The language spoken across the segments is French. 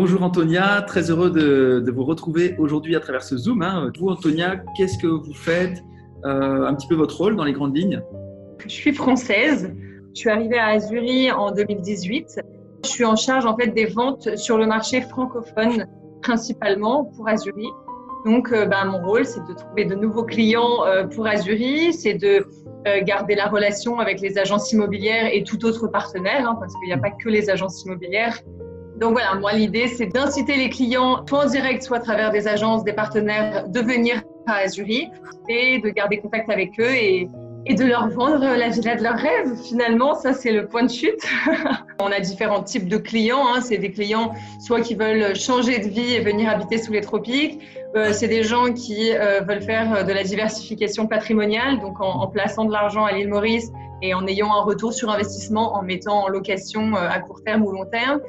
Bonjour Antonia, très heureux de vous retrouver aujourd'hui à travers ce Zoom. Vous Antonia, qu'est-ce que vous faites, un petit peu votre rôle dans les grandes lignes? Je suis française, je suis arrivée à Azzurri en 2018. Je suis en charge en fait des ventes sur le marché francophone principalement pour Azzurri. Donc mon rôle c'est de trouver de nouveaux clients pour Azzurri, c'est de garder la relation avec les agences immobilières et tout autre partenaire, parce qu'il n'y a pas que les agences immobilières. Donc voilà, moi l'idée c'est d'inciter les clients, soit en direct, soit à travers des agences, des partenaires, de venir à Azzurri et de garder contact avec eux et de leur vendre la villa de leurs rêves. Finalement, ça c'est le point de chute. On a différents types de clients. C'est des clients soit qui veulent changer de vie et venir habiter sous les tropiques. C'est des gens qui veulent faire de la diversification patrimoniale, donc en plaçant de l'argent à l'île Maurice et en ayant un retour sur investissement en mettant en location à court terme ou long terme.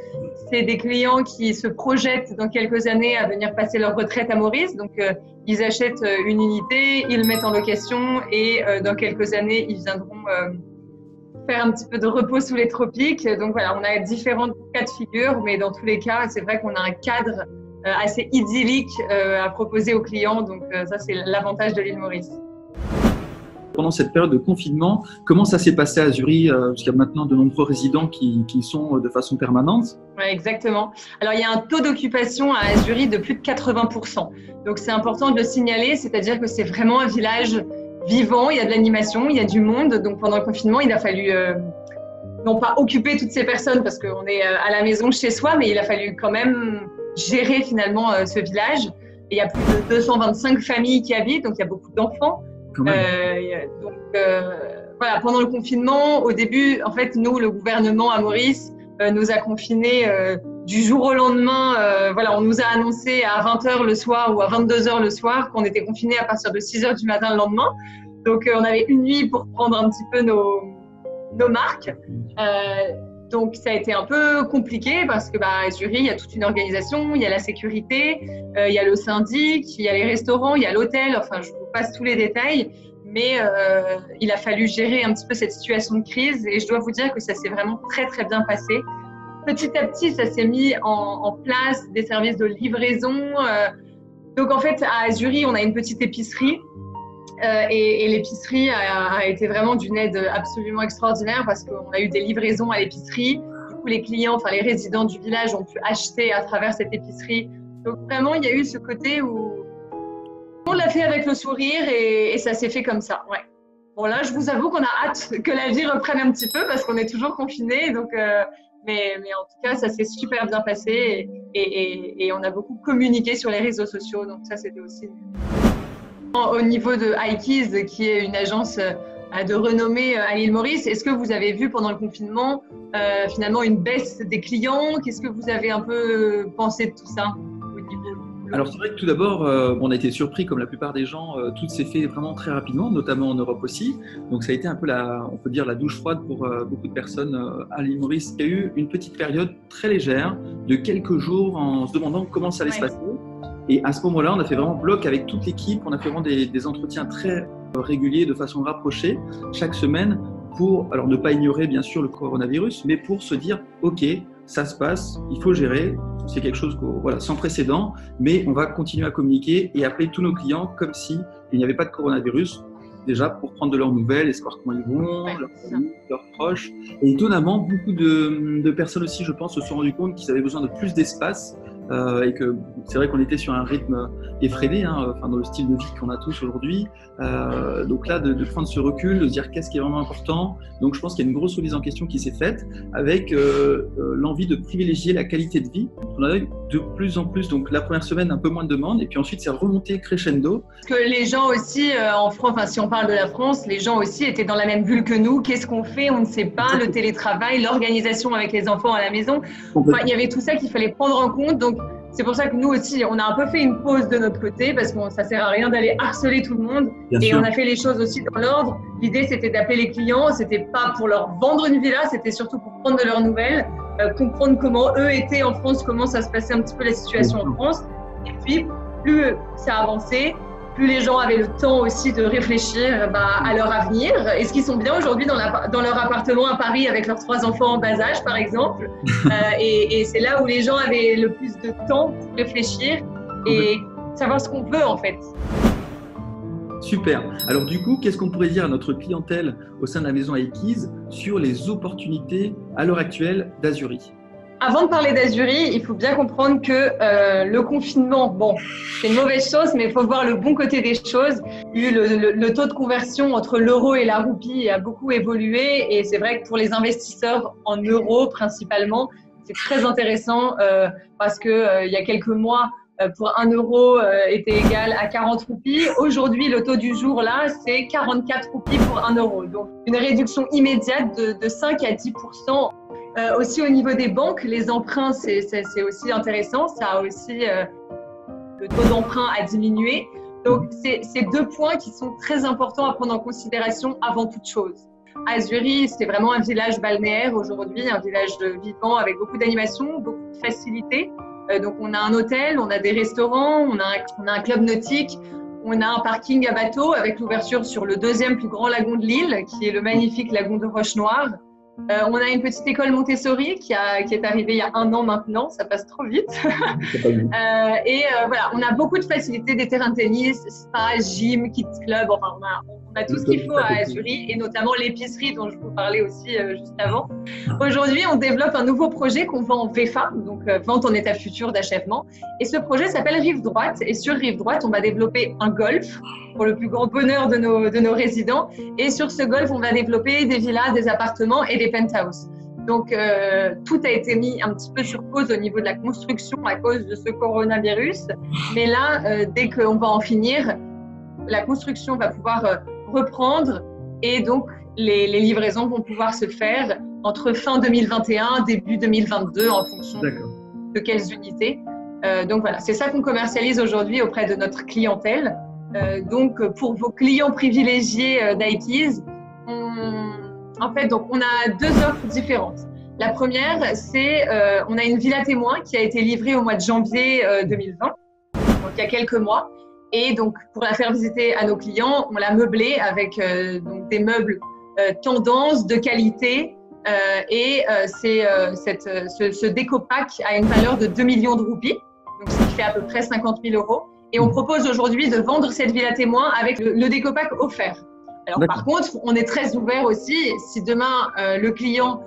C'est des clients qui se projettent dans quelques années à venir passer leur retraite à Maurice. Donc, ils achètent une unité, ils le mettent en location et dans quelques années, ils viendront faire un petit peu de repos sous les tropiques. Donc voilà, on a différents cas de figure, mais dans tous les cas, c'est vrai qu'on a un cadre assez idyllique à proposer aux clients. Donc ça, c'est l'avantage de l'île Maurice. Pendant cette période de confinement, comment ça s'est passé à Azzurri? Parce qu'il y a maintenant de nombreux résidents qui y sont de façon permanente. Oui, exactement. Alors, il y a un taux d'occupation à Azzurri de plus de 80%. Donc, c'est important de le signaler, c'est-à-dire que c'est vraiment un village vivant, il y a de l'animation, il y a du monde. Donc, pendant le confinement, il a fallu non pas occuper toutes ces personnes parce qu'on est à la maison chez soi, mais il a fallu quand même gérer finalement ce village. Et il y a plus de 225 familles qui habitent, donc il y a beaucoup d'enfants. Voilà, pendant le confinement, au début, en fait, nous, le gouvernement à Maurice, nous a confinés du jour au lendemain. Voilà, on nous a annoncé à 20h le soir ou à 22h le soir qu'on était confinés à partir de 6h du matin le lendemain. Donc, on avait une nuit pour prendre un petit peu nos marques. Donc, ça a été un peu compliqué parce que à Azzurri, il y a toute une organisation, il y a la sécurité, il y a le syndic, il y a les restaurants, il y a l'hôtel. Enfin, je vous passe tous les détails. Mais il a fallu gérer un petit peu cette situation de crise et je dois vous dire que ça s'est vraiment très très bien passé. Petit à petit, ça s'est mis en place, des services de livraison. Donc en fait, à Azzurri, on a une petite épicerie et l'épicerie a été vraiment d'une aide absolument extraordinaire parce qu'on a eu des livraisons à l'épicerie. Du coup, les clients, enfin les résidents du village ont pu acheter à travers cette épicerie. Donc vraiment, il y a eu ce côté où on l'a fait avec le sourire et ça s'est fait comme ça. Ouais. Bon là, je vous avoue qu'on a hâte que la vie reprenne un petit peu parce qu'on est toujours confinés. Donc, mais en tout cas, ça s'est super bien passé et on a beaucoup communiqué sur les réseaux sociaux. Donc ça, c'était aussi au niveau de Hikeys, qui est une agence de renommée à l'île Maurice. Est-ce que vous avez vu pendant le confinement finalement une baisse des clients? Qu'est-ce que vous avez un peu pensé de tout ça? Alors c'est vrai que tout d'abord, on a été surpris comme la plupart des gens, tout s'est fait vraiment très rapidement, notamment en Europe aussi. Donc ça a été un peu on peut dire la douche froide pour beaucoup de personnes à l'île Maurice. Il y a eu une petite période très légère de quelques jours en se demandant comment ça allait se passer. Et à ce moment-là, on a fait vraiment bloc avec toute l'équipe. On a fait vraiment des entretiens très réguliers, de façon rapprochée, chaque semaine, pour alors ne pas ignorer bien sûr le coronavirus, mais pour se dire ok, ça se passe, il faut gérer. C'est quelque chose sans précédent, mais on va continuer à communiquer et appeler tous nos clients comme s'il n'y avait pas de coronavirus, déjà pour prendre de leurs nouvelles et savoir comment ils vont, leurs familles, leurs proches. Et étonnamment, beaucoup de personnes aussi, je pense, se sont rendus compte qu'ils avaient besoin de plus d'espace et que c'est vrai qu'on était sur un rythme effréné, dans le style de vie qu'on a tous aujourd'hui. Donc là, de prendre ce recul, de se dire qu'est-ce qui est vraiment important. Donc je pense qu'il y a une grosse remise en question qui s'est faite avec l'envie de privilégier la qualité de vie. On a eu de plus en plus, donc la première semaine, un peu moins de demandes, et puis ensuite c'est remonté crescendo. Parce que les gens aussi, en France, si on parle de la France, les gens aussi étaient dans la même bulle que nous. Qu'est-ce qu'on fait? On ne sait pas. Le télétravail, l'organisation avec les enfants à la maison. Il y avait tout ça qu'il fallait prendre en compte. Donc, c'est pour ça que nous aussi, on a un peu fait une pause de notre côté parce que ça sert à rien d'aller harceler tout le monde. Bien sûr. On a fait les choses aussi dans l'ordre. L'idée, c'était d'appeler les clients. C'était pas pour leur vendre une villa, c'était surtout pour prendre de leurs nouvelles, comprendre comment eux étaient en France, comment ça se passait un petit peu la situation en France. Et puis, plus ça avançait, plus les gens avaient le temps aussi de réfléchir à leur avenir. Est-ce qu'ils sont bien aujourd'hui dans leur appartement à Paris avec leurs 3 enfants en bas âge, par exemple? Et c'est là où les gens avaient le plus de temps pour réfléchir et savoir ce qu'on veut, en fait. Super. Alors du coup, qu'est-ce qu'on pourrait dire à notre clientèle au sein de la maison Aekiz sur les opportunités à l'heure actuelle d'Azuri? Avant de parler d'Azuri, il faut bien comprendre que le confinement, bon, c'est une mauvaise chose, mais il faut voir le bon côté des choses. Le taux de conversion entre l'euro et la roupie a beaucoup évolué et c'est vrai que pour les investisseurs en euros principalement, c'est très intéressant parce que il y a quelques mois, pour 1 euro était égal à 40 roupies. Aujourd'hui, le taux du jour là, c'est 44 roupies pour 1 euro. Donc, une réduction immédiate de 5 à 10%. Aussi au niveau des banques, les emprunts, c'est aussi intéressant. Ça a aussi le taux d'emprunt a diminué. Donc, c'est 2 points qui sont très importants à prendre en considération avant toute chose. Azuri, c'est vraiment un village balnéaire aujourd'hui, un village vivant avec beaucoup d'animation, beaucoup de facilités. Donc, on a un hôtel, on a des restaurants, on a un club nautique, on a un parking à bateau avec l'ouverture sur le 2e plus grand lagon de l'île, qui est le magnifique lagon de Roche-Noire. On a une petite école Montessori qui est arrivée il y a 1 an maintenant, ça passe trop vite. Voilà, on a beaucoup de facilités, des terrains de tennis, spa, gym, kids club, enfin on a tout ce qu'il faut à Azuri et notamment l'épicerie dont je vous parlais aussi juste avant. Aujourd'hui, on développe un nouveau projet qu'on vend en VFA, donc vente en état futur d'achèvement. Et ce projet s'appelle Rive Droite et sur Rive Droite, on va développer un golf pour le plus grand bonheur de nos résidents. Et sur ce golf, on va développer des villas, des appartements et des penthouses. Donc, tout a été mis un petit peu sur pause au niveau de la construction à cause de ce coronavirus. Mais là, dès qu'on va en finir, la construction va pouvoir reprendre et donc les livraisons vont pouvoir se faire entre fin 2021 début 2022 en fonction de quelles unités. Donc voilà, c'est ça qu'on commercialise aujourd'hui auprès de notre clientèle. Donc pour vos clients privilégiés d'Aekiz, en fait, donc on a 2 offres différentes. La première, c'est on a une villa témoin qui a été livrée au mois de janvier 2020, donc il y a quelques mois. Et donc, pour la faire visiter à nos clients, on l'a meublée avec donc des meubles tendance, de qualité. Ce déco-pack a une valeur de 2 millions de roupies, donc ce qui fait à peu près 50 000 €. Et on propose aujourd'hui de vendre cette villa témoin avec le déco-pack offert. Alors, par contre, on est très ouvert aussi. Si demain, le client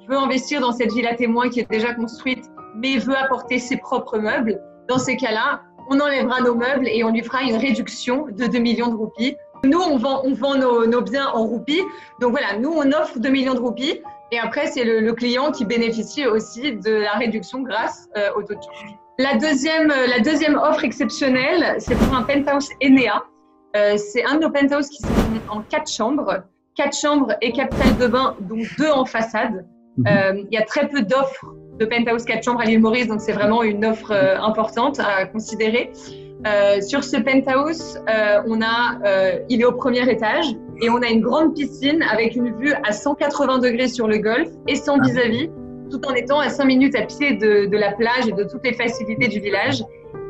veut investir dans cette villa témoin qui est déjà construite, mais veut apporter ses propres meubles, dans ces cas-là, on enlèvera nos meubles et on lui fera une réduction de 2 millions de roupies. Nous, on vend nos biens en roupies. Donc voilà, nous, on offre 2 millions de roupies. Et après, c'est le client qui bénéficie aussi de la réduction grâce au taux de change. La deuxième offre exceptionnelle, c'est pour un penthouse Enea. C'est un de nos penthouses qui sont en 4 chambres. 4 chambres et 4 salles de bain, dont 2 en façade. Il y a très peu d'offres de penthouse 4 chambres à l'île Maurice, donc c'est vraiment une offre importante à considérer. Sur ce penthouse, il est au 1er étage et on a une grande piscine avec une vue à 180 degrés sur le golfe et sans vis-à-vis, tout en étant à 5 minutes à pied de la plage et de toutes les facilités du village.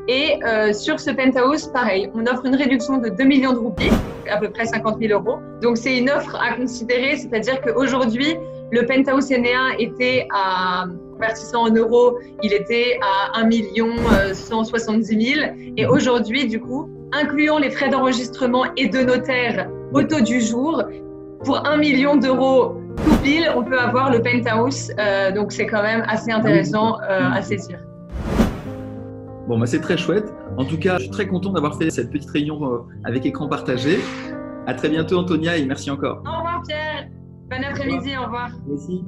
Et sur ce penthouse, pareil, on offre une réduction de 2 millions de roupies, à peu près 50 000 €. Donc c'est une offre à considérer, c'est-à-dire qu'aujourd'hui, le penthouse Enea était convertissant en euros, il était à 1 170 000 €. Et aujourd'hui, du coup, incluant les frais d'enregistrement et de notaire au taux du jour, pour 1 million d'euros tout pile, on peut avoir le penthouse. Donc c'est quand même assez intéressant à saisir. Bon, c'est très chouette. En tout cas, je suis très content d'avoir fait cette petite réunion avec écran partagé. À très bientôt, Antonia, et merci encore. Au revoir, Pierre. Bon après-midi, au revoir. Merci.